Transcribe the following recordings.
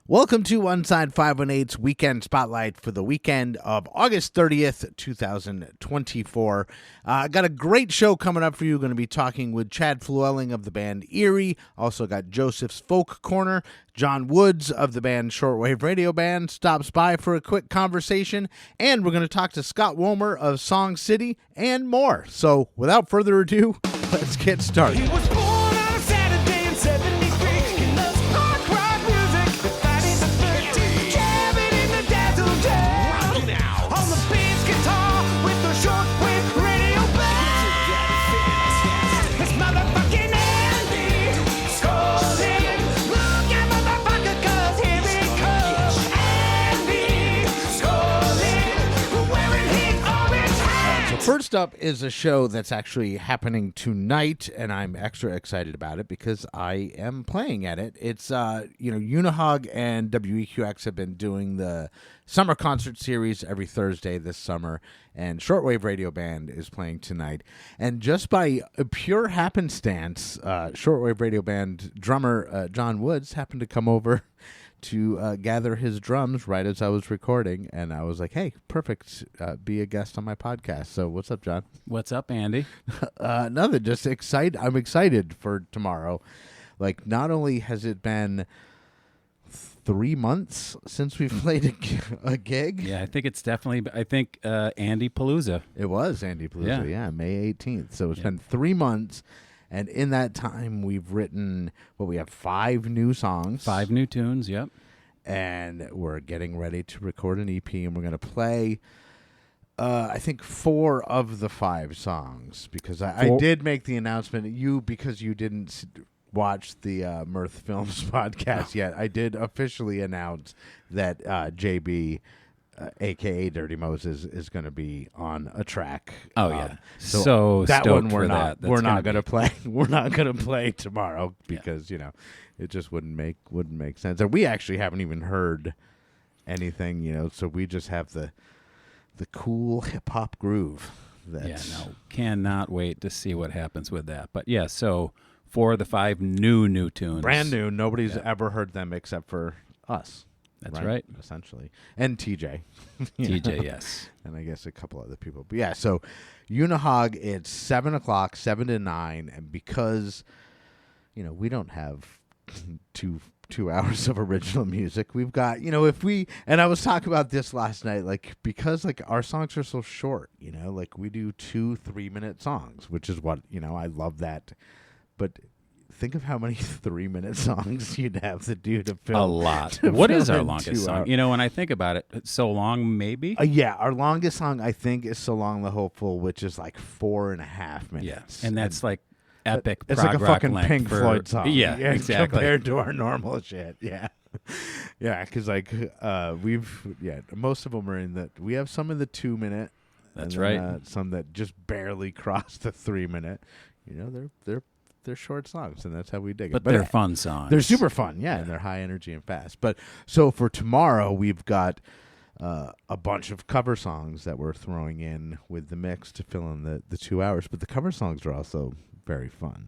Welcome to Unsigned518's Weekend Spotlight for the weekend of August 30th, 2024. Got a great show coming up for you. Going to be talking with Chad Flewwelling of the band E.R.I.E. Also got Joseph's Folk Corner. John Woods of the band ShortWave RadioBand stops by for a quick conversation. And we're going to talk to Scott Womer of Song City and more. So without further ado, let's get started. He was born on a Saturday in 73. He loves punk rock music, the Friday the 13th, jamming in the dazzle jam. On the bass guitar with the shortwave radio band. It's motherfucking Andy scolding. Look at motherfucker, 'cause here it comes. Andy scolding, wearing his orange hat. So first up is a show that's actually happening tonight, and I'm extra excited about it because I am playing at it. It's, Unihog and WEQX have been doing the summer concert series every Thursday this summer, and ShortWave RadioBand is playing tonight. And just by a pure happenstance, ShortWave RadioBand drummer John Woods happened to come over to gather his drums right as I was recording, and I was like, hey, perfect, be a guest on my podcast. So what's up, John? What's up, Andy? Nothing, just excited. I'm excited for tomorrow. Like, not only has it been 3 months since we've played a gig. Yeah, I think it's definitely, Andy Palooza. It was Andy Palooza, yeah, May 18th. So it's been 3 months, and in that time, we've written, we have 5 new songs. 5 new tunes, yep. And we're getting ready to record an EP, and we're going to play, I think, 4 of the 5 songs, because I did make the announcement, because you didn't watch the Mirth Films podcast yet, I did officially announce that JB, a.k.a. Dirty Moses, is going to be on a track. Oh, yeah. So that one we're not going to play. We're not going to play tomorrow because, it just wouldn't make sense. And we actually haven't even heard anything, so we just have the cool hip-hop groove. Cannot wait to see what happens with that. But, yeah, so 4 of the 5 new tunes. Brand new. Nobody's ever heard them except for us. That's right. Essentially. And TJ. TJ, yes. And I guess a couple other people. But yeah, so Unihog, it's 7 o'clock, 7 to 9. And because, we don't have two hours of original music, we've got, and I was talking about this last night, because our songs are so short, we do 2 3-minute songs, which is what, I love that. But think of how many 3-minute songs you'd have to do to film. A lot. What is our longest song? When I think about it, So Long, maybe? Our longest song, I think, is So Long the Hopeful, which is 4.5 minutes. Yes, and that's epic it's prog like a rock fucking length Pink Floyd song. Yeah, exactly. Compared to our normal shit. Yeah. Yeah, because most of them are in we have some in the 2-minute. That's right. Some that just barely cross the 3-minute. They're short songs, and that's how we dig it. But they're fun songs. They're super fun, and they're high energy and fast. But so for tomorrow, we've got a bunch of cover songs that we're throwing in with the mix to fill in the 2 hours. But the cover songs are also very fun.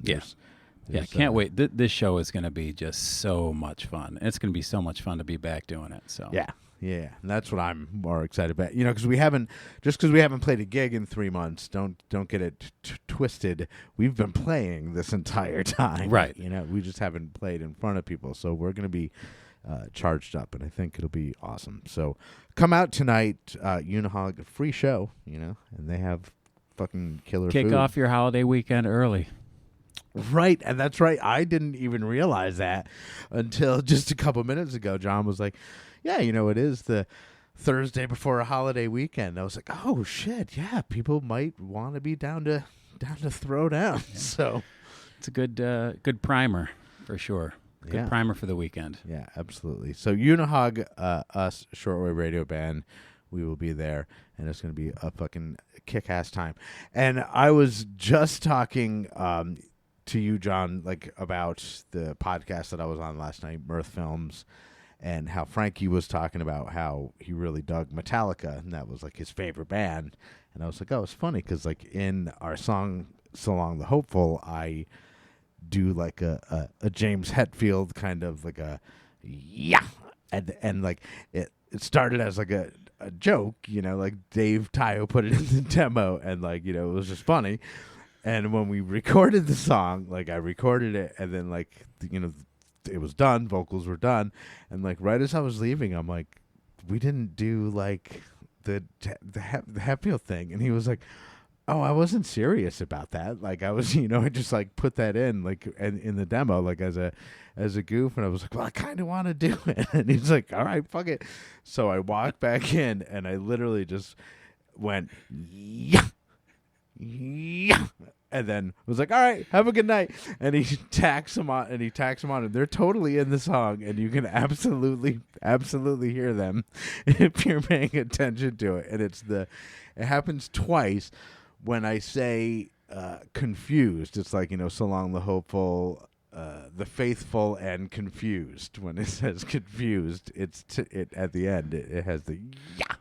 Can't wait. This show is going to be just so much fun. It's going to be so much fun to be back doing it. So Yeah, and that's what I'm more excited about. Because we haven't played a gig in 3 months. Don't get it twisted. We've been playing this entire time, right? We just haven't played in front of people, so we're going to be charged up, and I think it'll be awesome. So come out tonight, Unihog, free show, and they have fucking killer Kick food. off your holiday weekend early. Right, and that's right. I didn't even realize that until just a couple minutes ago. John was like, yeah, it is the Thursday before a holiday weekend. I was like, oh, shit, yeah, people might want to be down to throw down. Yeah. So it's a good primer for sure. Good primer for the weekend. Yeah, absolutely. So Unihog, us, ShortWave RadioBand, we will be there, and it's going to be a fucking kick-ass time. And I was just talking to you, John, about the podcast that I was on last night, Mirth Films, and how Frankie was talking about how he really dug Metallica, and that was his favorite band. And I was like, oh, it's funny because in our song So Long the Hopeful, I do a James Hetfield kind of and like it started as like a joke, like Dave Tayo put it in the demo, and like it was just funny. And when we recorded the song, like I recorded it, and then like it was done, vocals were done, and like right as I was leaving, I'm like, we didn't do like the Hatfield thing, and he was like, oh, I wasn't serious about that. Like I was, I just like put that in like in the demo, like as a goof, and I was like, well, I kind of want to do it, and he's like, all right, fuck it. So I walked back in, and I literally just went, yeah. And then was like, all right, have a good night. And he tacks them on, and they're totally in the song, and you can absolutely hear them if you're paying attention to it. And it happens twice when I say confused. It's like, so long the hopeful, the faithful, and confused. When it says confused, it at the end it has the yeah,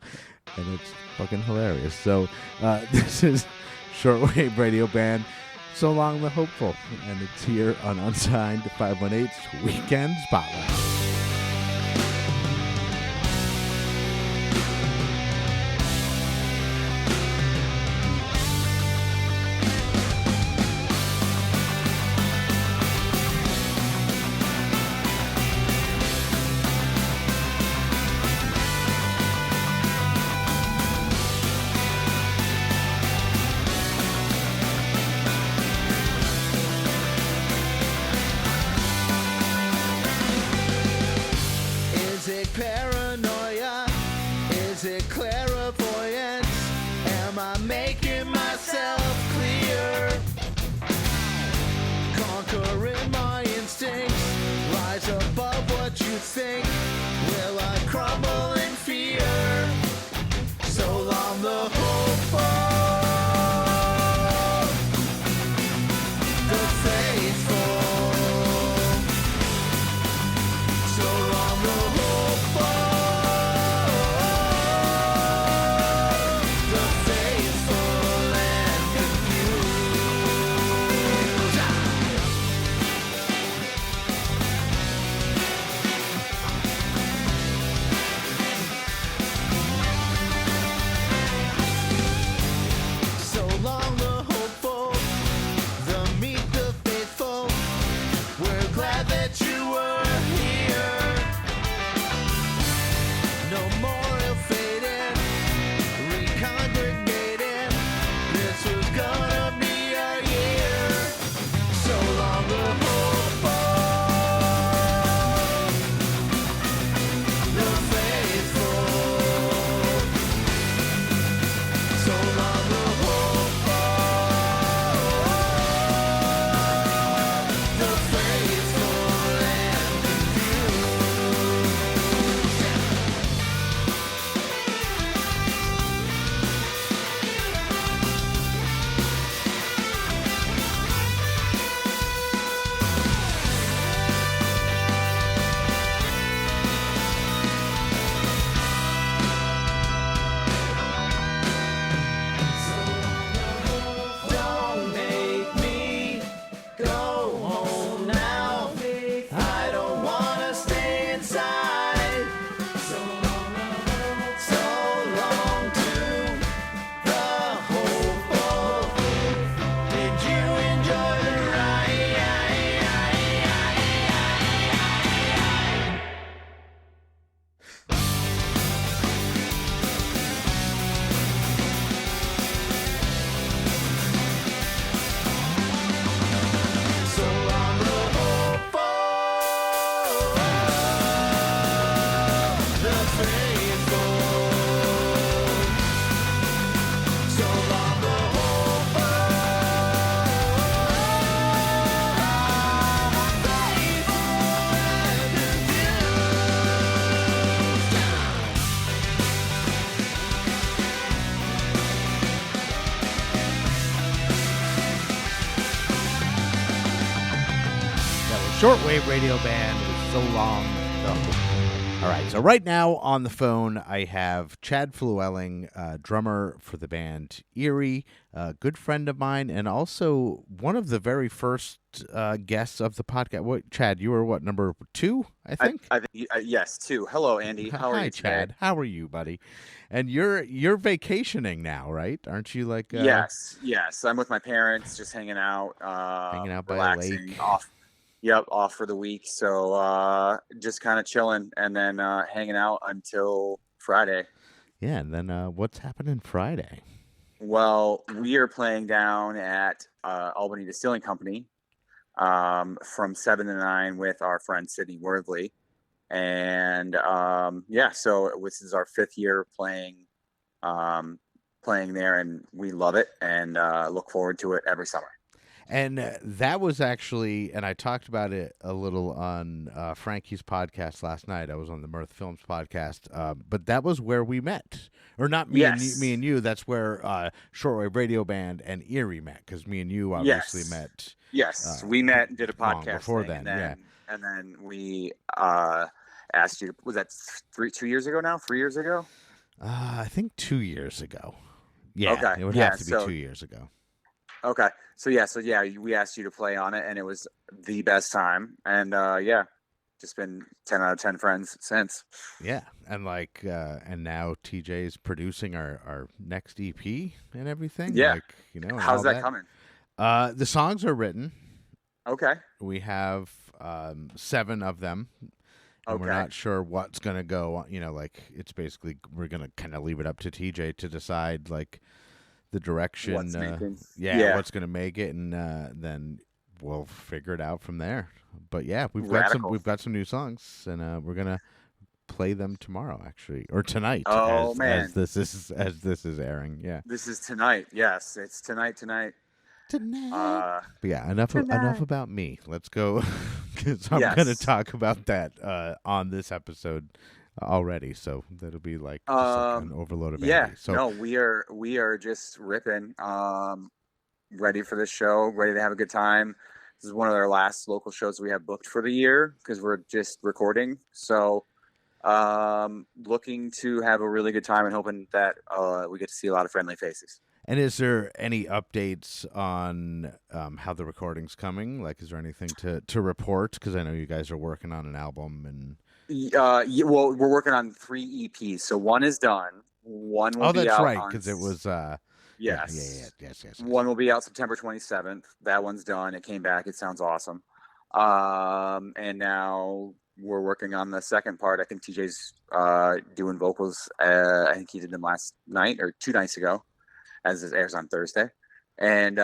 and it's fucking hilarious. So this is ShortWave RadioBand, So Long the Hopeful, and it's here on Unsigned518's Weekend Spotlight. Paranoia? Is it clairvoyance? Am I making myself clear? Conquering my instincts, rise above what you think. Will I crumble in fear? So long the hopeful, the faithful. So long the ShortWave RadioBand with So Long the Hopeful. All right, so right now on the phone, I have Chad Flewwelling, drummer for the band E.R.I.E., a good friend of mine, and also one of the very first guests of the podcast. What, Chad, you were what, number 2, I think? I think yes, 2. Hello, Andy. How are Hi, you today? Chad. How are you, buddy? And you're vacationing now, right? Aren't you like Yes. I'm with my parents, just hanging out, hanging out by a relaxing, lake? off for the week. So just kind of chilling, and then hanging out until Friday. Yeah, and then what's happening Friday? Well, we are playing down at Albany Distilling Company from 7 to 9 with our friend Sydney Worthley. And so this is our 5th year playing there, and we love it and look forward to it every summer. And that was actually, and I talked about it a little on Frankie's podcast last night. I was on the Mirth Films podcast, but that was where we met, or not me, Yes. me and you. That's where ShortWave RadioBand and E.R.I.E. met, because me and you obviously met. Yes, we met and did a long podcast before thing, then, and then we asked you. Was that 2 years ago now? 3 years ago? I think 2 years ago. Yeah, Okay, it would yeah, have to be so- 2 years ago. Okay, so we asked you to play on it, and it was the best time. And just been 10 out of 10 friends since. Yeah, and and now TJ's producing our next EP and everything. Yeah. And How's all that coming? The songs are written. Okay. We have 7 of them. And we're Okay. not sure what's going to go. It's basically, we're going to kind of leave it up to TJ to decide, the direction. What's making? What's going to make it, and then we'll figure it out from there. But yeah, we've got some new songs, and we're going to play them tomorrow, actually, or tonight. Oh, man. as this is airing. Yeah. This is tonight. Yes, it's tonight. Tonight. But yeah, enough about me. Let's go, because I'm going to talk about that on this episode already. So that'll be just an overload of Yeah. Andy. So No, we are just ripping. Ready for this show. Ready to have a good time. This is one of our last local shows we have booked for the year, because we're just recording. So looking to have a really good time, and hoping that we get to see a lot of friendly faces. And is there any updates on how the recording's coming? Is there anything to report? Because I know you guys are working on an album. And well, we're working on 3 EPs. So one is done. One will be out. Oh, that's right, because it was. Yes. Yes. One will be out September 27th. That one's done. It came back. It sounds awesome. And now we're working on the second part. I think TJ's doing vocals. I think he did them last night or 2 nights ago, as this airs on Thursday. And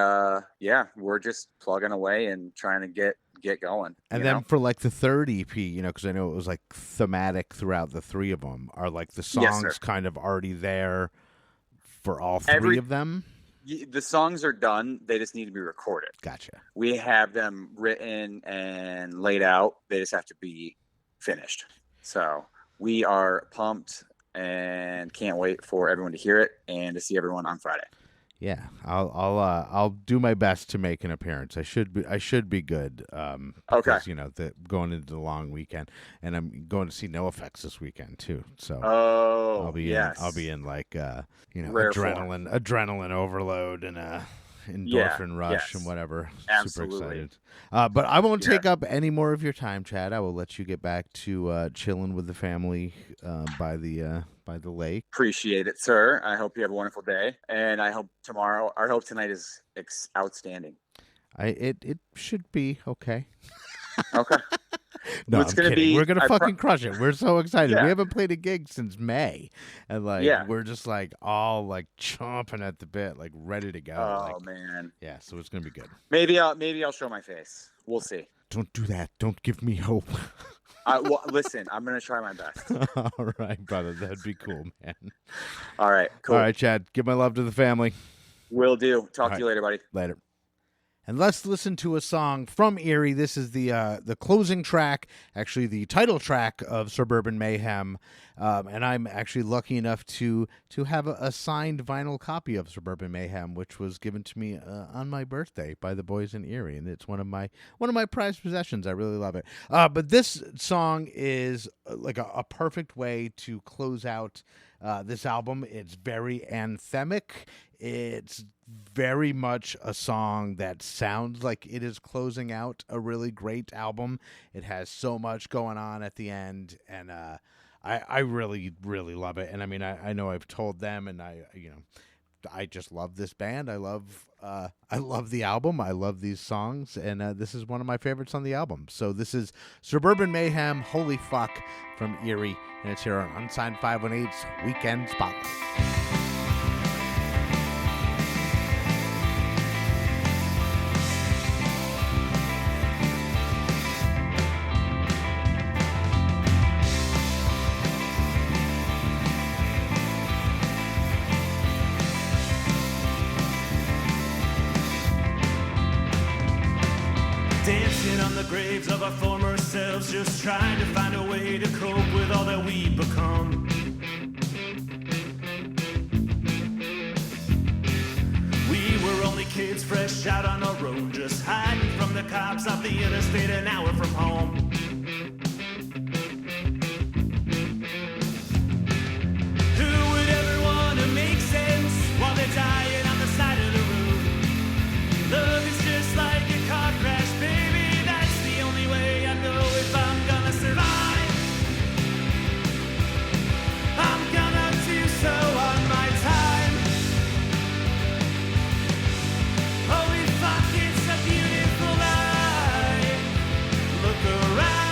we're just plugging away and trying to get going. And then for the third EP, because I know it was thematic throughout the 3 of them, are the songs kind of already there for all 3 of them? The songs are done. They just need to be recorded. Gotcha. We have them written and laid out. They just have to be finished. So we are pumped and can't wait for everyone to hear it and to see everyone on Friday. Yeah, I'll do my best to make an appearance. I should be good. Because, going into the long weekend, and I'm going to see NoFX this weekend too. So I'll be in adrenaline overload and endorphin rush and whatever. Absolutely. Super excited. But I won't take up any more of your time, Chad. I will let you get back to chilling with the family by the lake. Appreciate it, sir. I hope you have a wonderful day, and I hope tonight is outstanding. It should be okay. Okay. No, It's I'm gonna kidding. be- We're gonna I fucking crush it. We're so excited. Yeah. We haven't played a gig since May, and we're just all chomping at the bit, ready to go. Oh man. Yeah, so it's gonna be good. Maybe I'll show my face. We'll see. Don't do that. Don't give me hope. Listen, I'm gonna try my best. All right, brother. That'd be cool, man. All right. Cool. All right, Chad. Give my love to the family. Will do. Talk All to you later, buddy. Later. And let's listen to a song from E.R.I.E. This is the closing track, actually the title track of Suburban Mayhem. And I'm actually lucky enough to have a signed vinyl copy of Suburban Mayhem, which was given to me on my birthday by the boys in E.R.I.E. And it's one of my prized possessions. I really love it. But this song is like a perfect way to close out this album. It's very anthemic. It's very much a song that sounds like it is closing out a really great album. It has so much going on at the end, and I really, really love it. And I mean, I know I've told them, and I just love this band. I love the album. I love these songs, and this is one of my favorites on the album. So this is Suburban Mayhem, Holy Fuck, from E.R.I.E, and it's here on Unsigned 518's Weekend Spotlight. Dancing on the graves of our former selves, just trying to find a way to cope with all that we've become. We were only kids fresh out on our own, just hiding from the cops off the interstate an hour from home. Who would ever want to make sense while they're dying on the side of the road? Love is just like a car crash, baby. That's the only way I know if I'm gonna survive. I'm gonna do so on my time. Holy fuck, it's a beautiful night. Look around.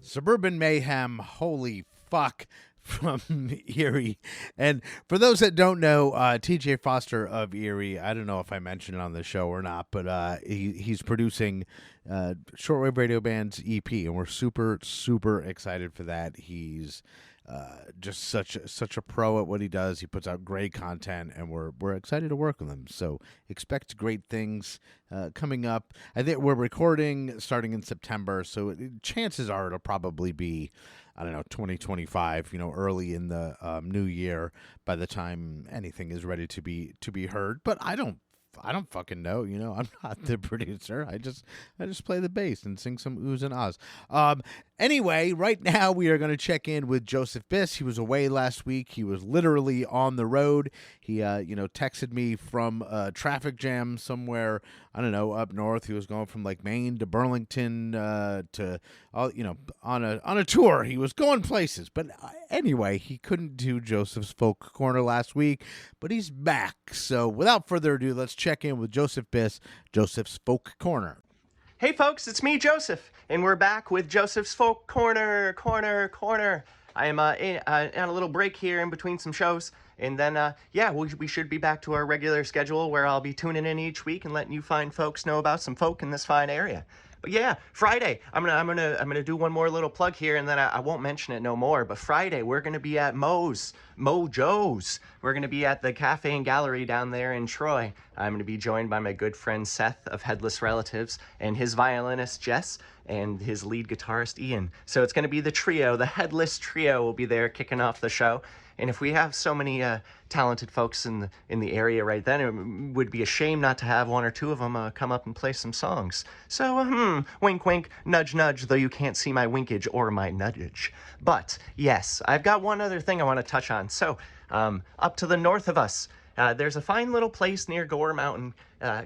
Suburban Mayhem, holy fuck, from E.R.I.E. And for those that don't know, TJ Foster of E.R.I.E., I don't know if I mentioned it on the show or not, but he's producing ShortWave RadioBand's EP, and we're super, super excited for that. He's just such a pro at what he does. He puts out great content, and we're excited to work with him. So expect great things coming up. I think we're recording starting in September, so chances are it'll probably be, I don't know, 2025, early in the new year by the time anything is ready to be heard. But I don't fucking know. I'm not the producer. I just play the bass and sing some oohs and ahs. Anyway, right now we are going to check in with Joseph Biss. He was away last week. He was literally on the road. He, texted me from a traffic jam somewhere, I don't know, up north. He was going from like Maine to Burlington to, on a tour. He was going places. But anyway, he couldn't do Joseph's Folk Corner last week, but he's back. So without further ado, let's check in with Joseph Biss, Joseph's Folk Corner. Hey folks, it's me, Joseph, and we're back with Joseph's Folk Corner. I am on a little break here in between some shows, and then we should be back to our regular schedule where I'll be tuning in each week and letting you fine folks know about some folk in this fine area. But yeah, Friday, I'm gonna do one more little plug here, and then I won't mention it no more. But Friday, we're gonna be at Mojo's. We're gonna be at the Cafe and Gallery down there in Troy. I'm gonna be joined by my good friend Seth of Headless Relatives and his violinist Jess and his lead guitarist Ian. So it's gonna be the trio, the Headless Trio, will be there kicking off the show. And if we have so many talented folks in the area right then, it would be a shame not to have one or two of them come up and play some songs. So, wink, wink, nudge, nudge, though you can't see my winkage or my nudgage. But, yes, I've got one other thing I want to touch on. So, up to the north of us, there's a fine little place near Gore Mountain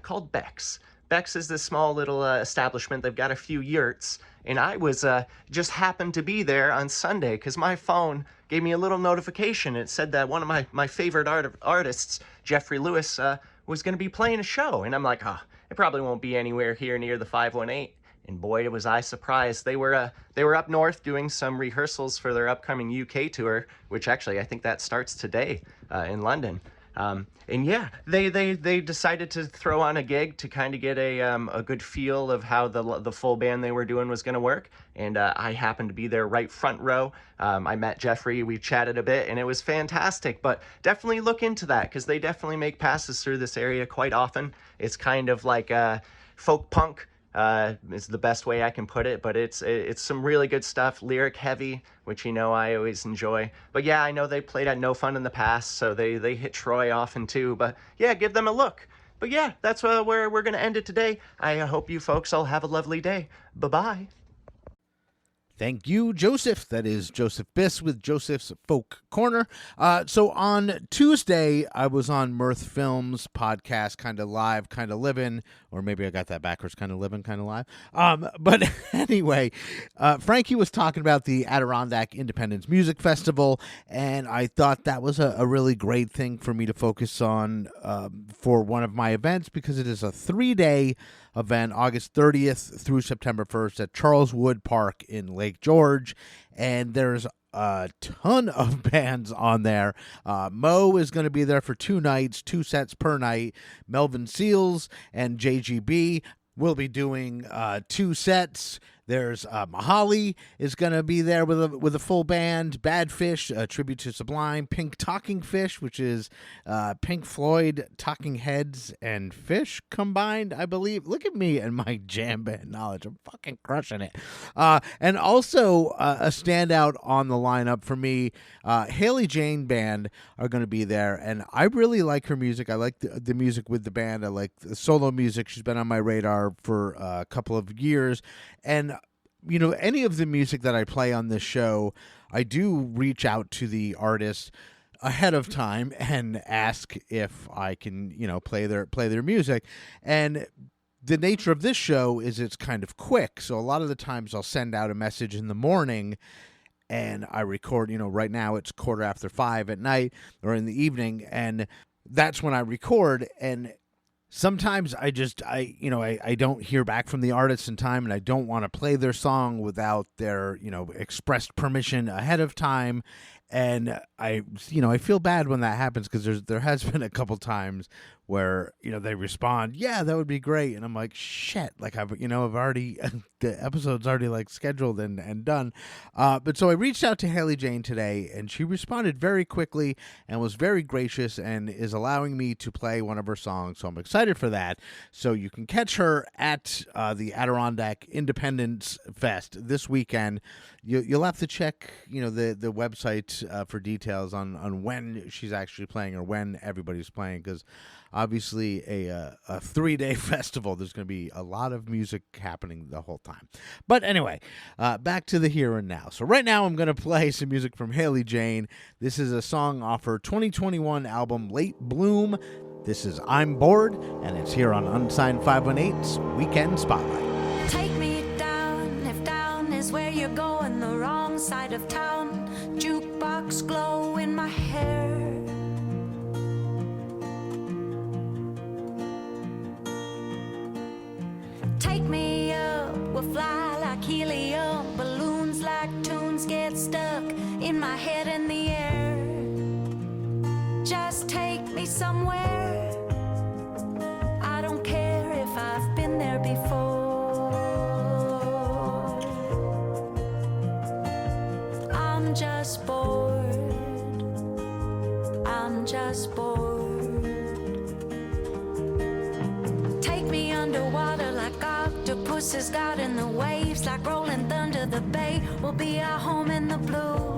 called Beck's. Beck's is this small little establishment. They've got a few yurts. And I was just happened to be there on Sunday because my phone gave me a little notification. It said that one of my favorite artists, Jeffrey Lewis, was going to be playing a show. And I'm like, it probably won't be anywhere here near the 518. And boy, was I surprised. They were up north doing some rehearsals for their upcoming UK tour, which actually I think that starts today in London. And yeah, they decided to throw on a gig to kind of get a good feel of how the full band they were doing was going to work. And I happened to be there right front row. I met Jeffrey, we chatted a bit, and it was fantastic. But definitely look into that because they definitely make passes through this area quite often. It's kind of like folk punk. Is the best way I can put it, but it's some really good stuff, lyric heavy, which I always enjoy. But yeah, I know they played at No Fun in the past, so they hit Troy often too. But yeah, give them a look. But yeah, that's where we're gonna end it today. I hope you folks all have a lovely day. Bye-bye. Thank you, Joseph. That is Joseph Biss with Joseph's Folk Corner. So on Tuesday, I was on Mirth Films podcast, Kind of Live, Kind of Living, or maybe I got that backwards, Kind of Living, Kind of Live. But anyway, Frankie was talking about the Adirondack Independence Music Festival, and I thought that was a really great thing for me to focus on for one of my events because it is a 3-day event, August 30th through September 1st at Charles Wood Park in Lake George, and there's a ton of bands on there. Mo is going to be there for 2 nights, 2 sets per night. Melvin Seals and JGB will be doing 2 sets. There's Mahali is going to be there with a full band. Bad Fish, a tribute to Sublime. Pink Talking Fish, which is Pink Floyd, Talking Heads, and Fish combined, I believe. Look at me and my jam band knowledge. I'm fucking crushing it. And also a standout on the lineup for me, Hayley Jane Band are going to be there. And I really like her music. I like the music with the band. I like the solo music. She's been on my radar for a couple of years. And any of the music that I play on this show, I do reach out to the artist ahead of time and ask if I can, play their music. And the nature of this show is it's kind of quick. So a lot of the times I'll send out a message in the morning and I record, right now it's 5:15 at night or in the evening. And that's when I record. And sometimes I don't hear back from the artists in time, and I don't want to play their song without their, expressed permission ahead of time. And I feel bad when that happens, because there has been a couple times where, they respond, yeah, that would be great. And I'm like, shit, like I've already, the episode's already like scheduled and done. But so I reached out to Hayley Jane today, and she responded very quickly and was very gracious and is allowing me to play one of her songs. So I'm excited for that. So you can catch her at the Adirondack Independence Fest this weekend. You'll have to check, the website for details on when she's actually playing or when everybody's playing, because obviously a 3-day festival, there's going to be a lot of music happening the whole time. But anyway, back to the here and now. So right now I'm going to play some music from Hayley Jane. This is a song off her 2021 album Late Bloom. This is I'm Bored, and it's here on Unsigned518's Weekend Spotlight. Take me down, if down is where you're going, the wrong side of town. Jukebox glow in my hair. Take me up, we'll fly like helium. Balloons like tunes get stuck in my head in the air. Just take me somewhere. I don't care if I've been there before. I'm just bored. I'm just bored. Take me underwater like octopuses got in the waves, like rolling thunder. The bay will be our home in the blue.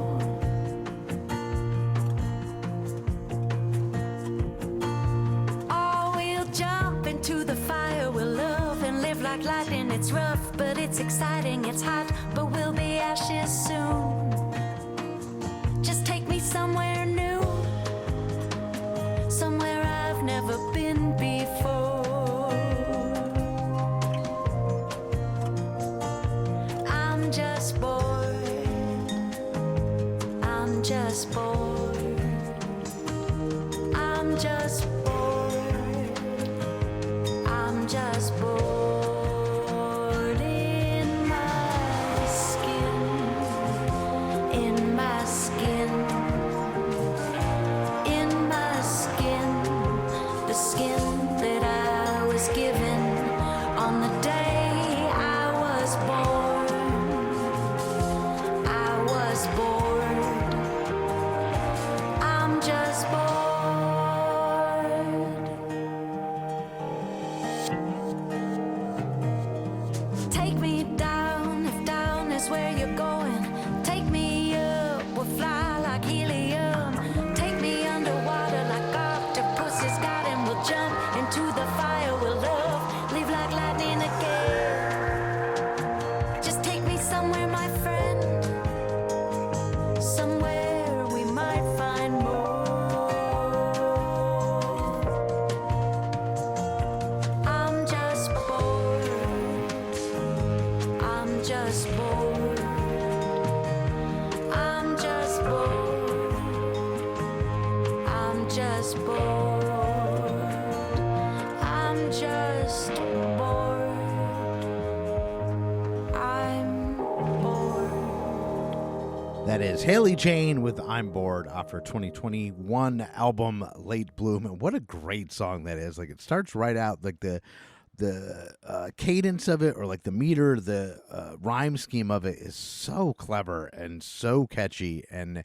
Jump into the fire, we'll love and live like lightning. It's rough, but it's exciting. It's hot, but we'll be ashes soon. Just take me somewhere new, somewhere I've never been before. I'm just bored. I'm just bored. I'm just bored. Just bored in my skin, in my skin, in my skin, the skin that I was given on the day I was born. I was bored. I'm just bored. Take me down, if down is where you're going. Take me up, we'll fly like helium. Take me underwater like octopuses got, and we'll jump into the fire. We'll love, leave like lightning again. Just take me somewhere, my friend, somewhere we might find more. I'm just bored. I'm just bored. I'm just bored. I'm just bored. I'm just bored. I'm bored. That is Hayley Jane with I'm Bored off her 2021 album Late Bloom. And what a great song that is. Like, it starts right out, like the cadence of it, or like the meter, the rhyme scheme of it is so clever and so catchy. And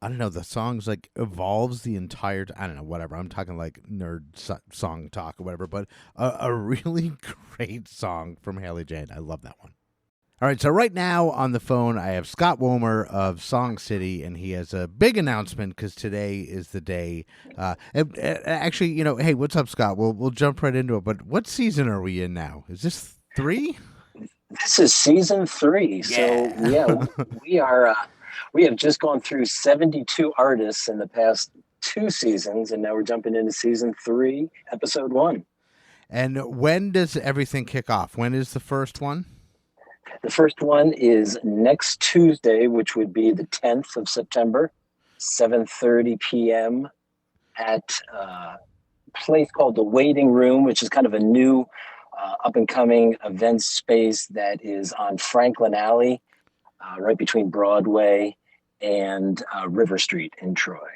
I don't know, the song's like evolves the entire I don't know, whatever. I'm talking like nerd song talk or whatever, but a really great song from Hayley Jane. I love that one. All right, so right now on the phone, I have Scott Womer of Song City, and he has a big announcement because today is the day. Actually, hey, what's up, Scott? We'll jump right into it. But what season are we in now? Is this 3? This is season 3. So yeah, we are. We have just gone through 72 artists in the past 2 seasons, and now we're jumping into season 3, episode 1. And when does everything kick off? When is the first one? The first one is next Tuesday, which would be the 10th of September, 7:30 p.m. at place called the Waiting Room, which is kind of a new up and coming event space that is on Franklin Alley, right between Broadway and River Street in Troy.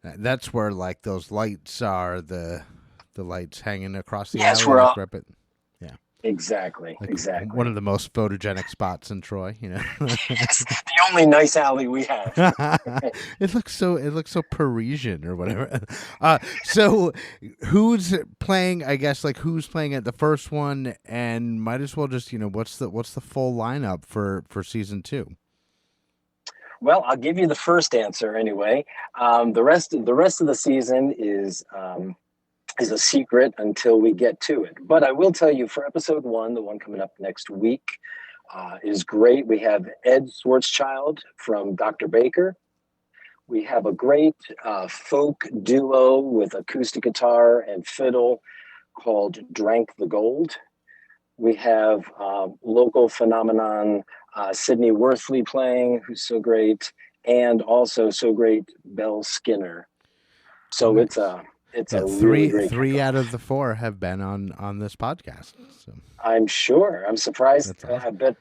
That's where like those lights are, the lights hanging across the Yes, alley. we're Like, all, right, yeah, exactly. one of the most photogenic spots in Troy. It's the only nice alley we have. It looks so Parisian or whatever. So who's playing? I guess like who's playing at the first one, and might as well just what's the full lineup for season 2? Well, I'll give you the first answer anyway. The rest of the season is a secret until we get to it. But I will tell you, for episode 1, the one coming up next week, is great. We have Ed Schwartzchild from Dr. Baker. We have a great folk duo with acoustic guitar and fiddle called Drank the Gold. We have local phenomenon Sydney Worthley playing, who's so great, and also so great Belle Skinner. So Nice. it's a three really great out of the 4 have been on this podcast. So I'm sure. I'm surprised. That's awesome. I bet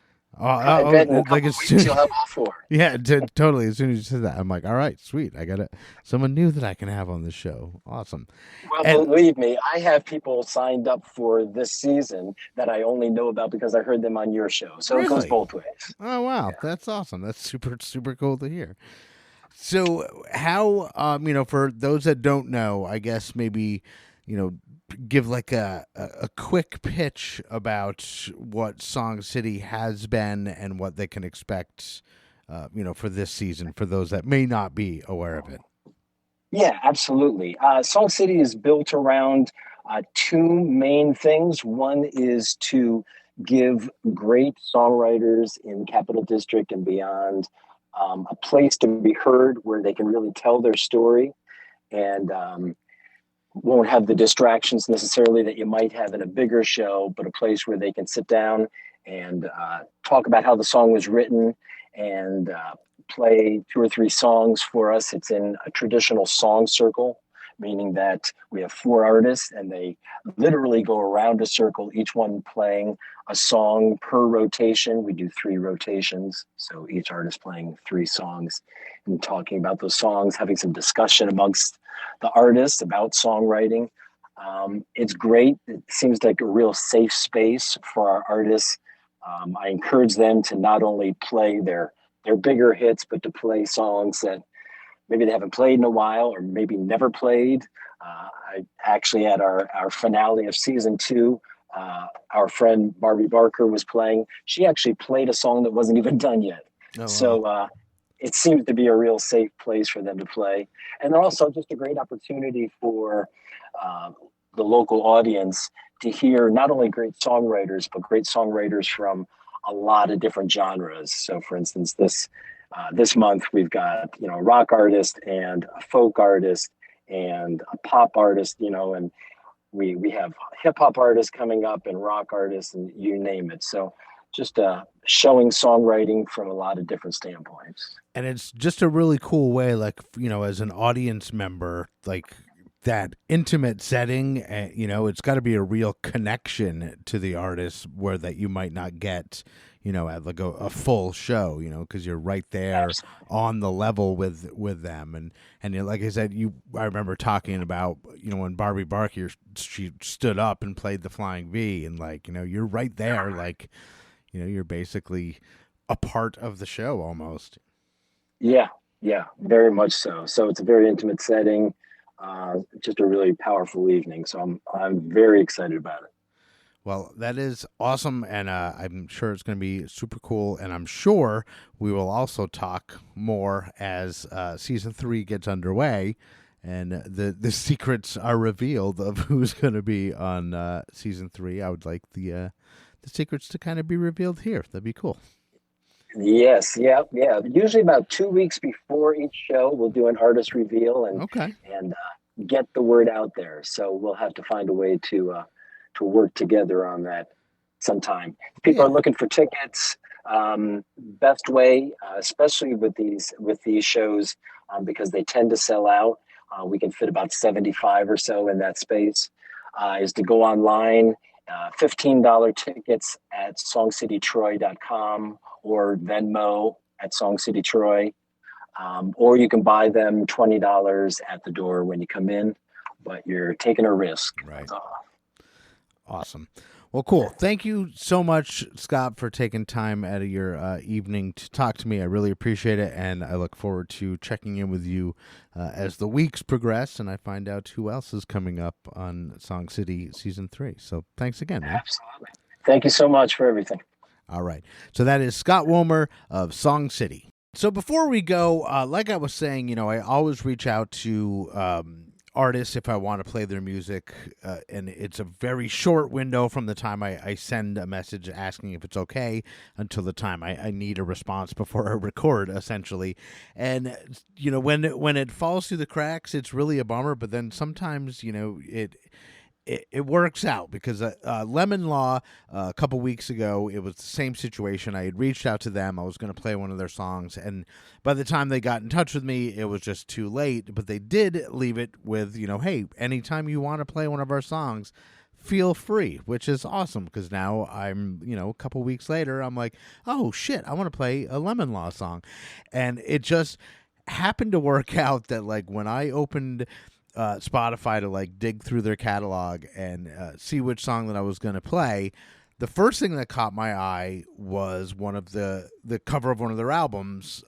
in a couple like weeks you'll have all 4. Yeah, totally. As soon as you said that, I'm like, all right, sweet. I got it. Someone new that I can have on the show. Awesome. Well, believe me, I have people signed up for this season that I only know about because I heard them on your show. So It goes Really? both ways. Oh wow, That's awesome. That's super cool to hear. So how for those that don't know, I guess maybe give like a quick pitch about what Song City has been and what they can expect for this season for those that may not be aware of it. Yeah, absolutely. Song City is built around 2 main things. One is to give great songwriters in Capital District and beyond a place to be heard where they can really tell their story and won't have the distractions necessarily that you might have in a bigger show, but a place where they can sit down and talk about how the song was written and play 2 or 3 songs for us. It's in a traditional song circle, meaning that we have 4 artists and they literally go around a circle, each one playing a song per rotation. We do 3 rotations, so each artist playing 3 songs and talking about those songs, having some discussion amongst the artists about songwriting. It's great. It seems like a real safe space for our artists. I encourage them to not only play their bigger hits, but to play songs that maybe they haven't played in a while or maybe never played. I actually at our finale of season 2, our friend Barbie Barker was playing. She actually played a song that wasn't even done yet. Oh, wow. So it seems to be a real safe place for them to play. And also just a great opportunity for the local audience to hear not only great songwriters, but great songwriters from a lot of different genres. So for instance, this month we've got, a rock artist and a folk artist and a pop artist, and we have hip hop artists coming up and rock artists and you name it. So just showing songwriting from a lot of different standpoints. And it's just a really cool way, like, as an audience member, like that intimate setting, it's got to be a real connection to the artist where that you might not get, at like a full show, because you're right there on the level with them. And like I said, I remember talking about, when Barbie Barker, she stood up and played the Flying V and like, you're right there. Like, you're basically a part of the show almost. Yeah, very much so. So it's a very intimate setting, just a really powerful evening. So I'm very excited about it. Well, that is awesome, and I'm sure it's going to be super cool, and I'm sure we will also talk more as season 3 gets underway, and the secrets are revealed of who's going to be on season 3. I would like the secrets to kind of be revealed here. That'd be cool. Yes, yeah. Usually about 2 weeks before each show, we'll do an artist reveal and get the word out there. So we'll have to find a way to work together on that sometime. People are looking for tickets. Best way, especially with these shows, because they tend to sell out. we can fit about 75 or so in that space, is to go online, $15 tickets at songcitytroy.com or Venmo at songcitytroy. Or you can buy them $20 at the door when you come in, but you're taking a risk. Right. Awesome. Well, cool. Thank you so much, Scott, for taking time out of your evening to talk to me. I really appreciate it, and I look forward to checking in with you as the weeks progress and I find out who else is coming up on Song City Season 3. So thanks again, man. Absolutely. Thank you so much for everything. All right. So that is Scott Womer of Song City. So before we go, like I was saying, you know, I always reach out to artists if I want to play their music, and it's a very short window from the time I send a message asking if it's okay until the time I need a response before I record, essentially. And, you know, when it falls through the cracks, it's really a bummer, but then sometimes, you know, it works out because Lemon Law, a couple weeks ago, it was the same situation. I had reached out to them. I was going to play one of their songs, and by the time they got in touch with me, it was just too late. But they did leave it with, you know, hey, anytime you want to play one of our songs, feel free, which is awesome because now I'm, you know, a couple weeks later, I'm like, oh, shit, I want to play a Lemon Law song. And it just happened to work out that, like, when I opened Spotify to like dig through their catalog and see which song that I was going to play, the first thing that caught my eye was one of the cover of one of their albums,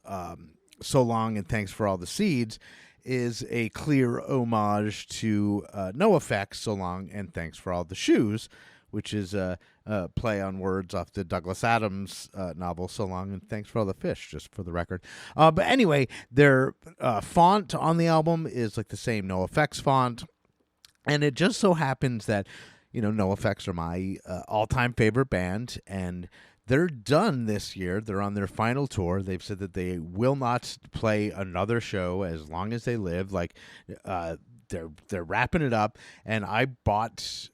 So Long and Thanks for All the Seeds, is a clear homage to NoFX, So Long and Thanks for All the Shoes, which is a play on words off the Douglas Adams novel, So Long and Thanks for All the Fish, just for the record. But anyway, their font on the album is like the same NoFX font. And it just so happens that, you know, NoFX are my all-time favorite band, and they're done this year. They're on their final tour. They've said that they will not play another show as long as they live. Like, they're wrapping it up, and I bought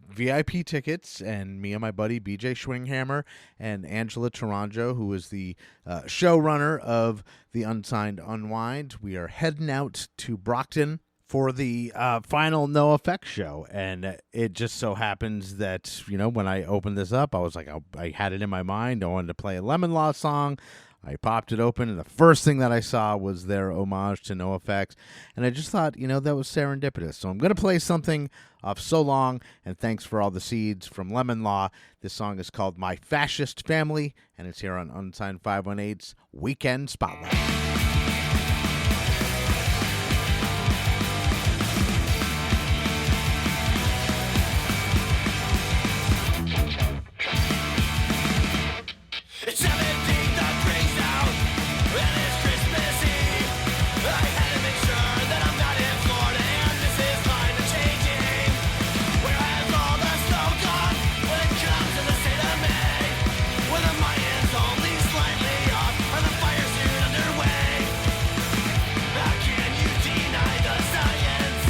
VIP tickets, and me and my buddy BJ Schwinghammer and Angela Taranjo, who is the showrunner of the Unsigned Unwind, we are heading out to Brockton for the final NoFX show. And it just so happens that, you know, when I opened this up, I was like, I had it in my mind. I wanted to play a Lemon Law song. I popped it open, and the first thing that I saw was their homage to NoFX, and I just thought, you know, that was serendipitous. So I'm going to play something off So Long and Thanks for All the Seeds from Lemon Law. This song is called My Fascist Family, and it's here on Unsigned518's Weekend Spotlight. It's 17th of Gray's out, and it's Christmas Eve. I had to make sure that I'm not in Florida, and this is kind of changing. Where has all the snow gone when it comes to the state of May? When the Mayans only slightly off, and the fire's soon underway. How can you deny the science?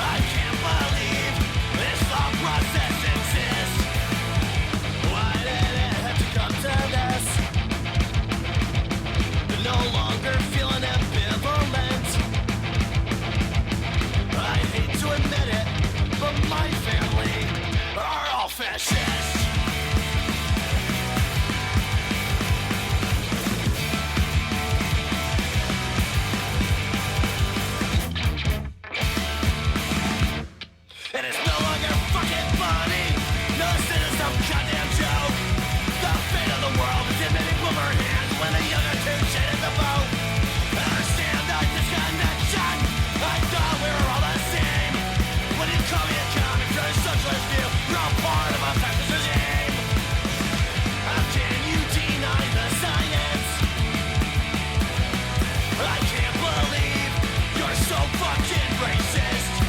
I can't believe this thought process exists. Why did it have to come to this? No longer feeling ambivalent. I hate to admit it, but my family are all fascists. And it's no longer fucking funny. No, this is some goddamn joke. The fate of the world is in many boomer hands when the younger two shit in the boat. Understand the disconnection. I thought we were all the same. When you call me a comic for a socialist view, you're all part of a fascist regime. How can you deny the science? I can't believe you're so fucking racist.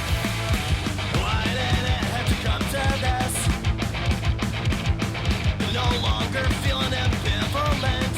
Why did it have to come to this? No longer feeling ambivalent.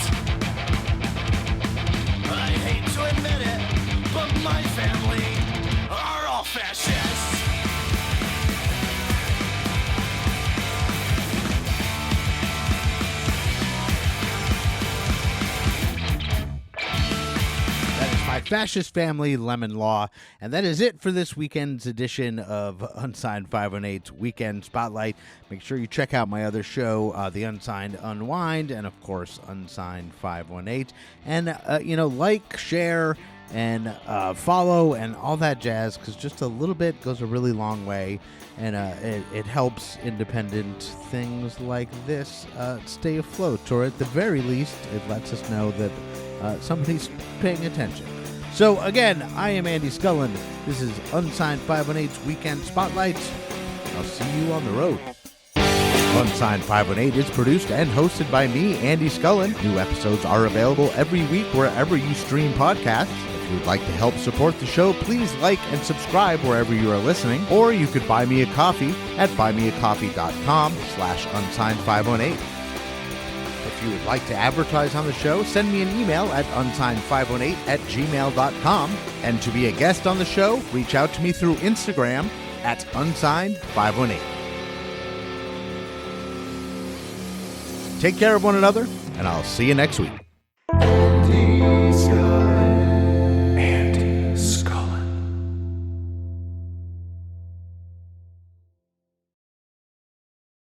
Fascist Family, Lemon Law. And that is it for this weekend's edition of Unsigned 518's Weekend Spotlight. Make sure you check out my other show, The Unsigned Unwind, and of course, Unsigned 518. And, like, share, and follow, and all that jazz, because just a little bit goes a really long way, and it helps independent things like this stay afloat, or at the very least, it lets us know that somebody's paying attention. So again, I am Andy Scullin. This is Unsigned 518's Weekend Spotlight. I'll see you on the road. Unsigned 518 is produced and hosted by me, Andy Scullin. New episodes are available every week wherever you stream podcasts. If you would like to help support the show, please like and subscribe wherever you are listening, or you could buy me a coffee at buymeacoffee.com/unsigned518. If you would like to advertise on the show, send me an email at unsigned518@gmail.com. And to be a guest on the show, reach out to me through Instagram at unsigned518. Take care of one another, and I'll see you next week.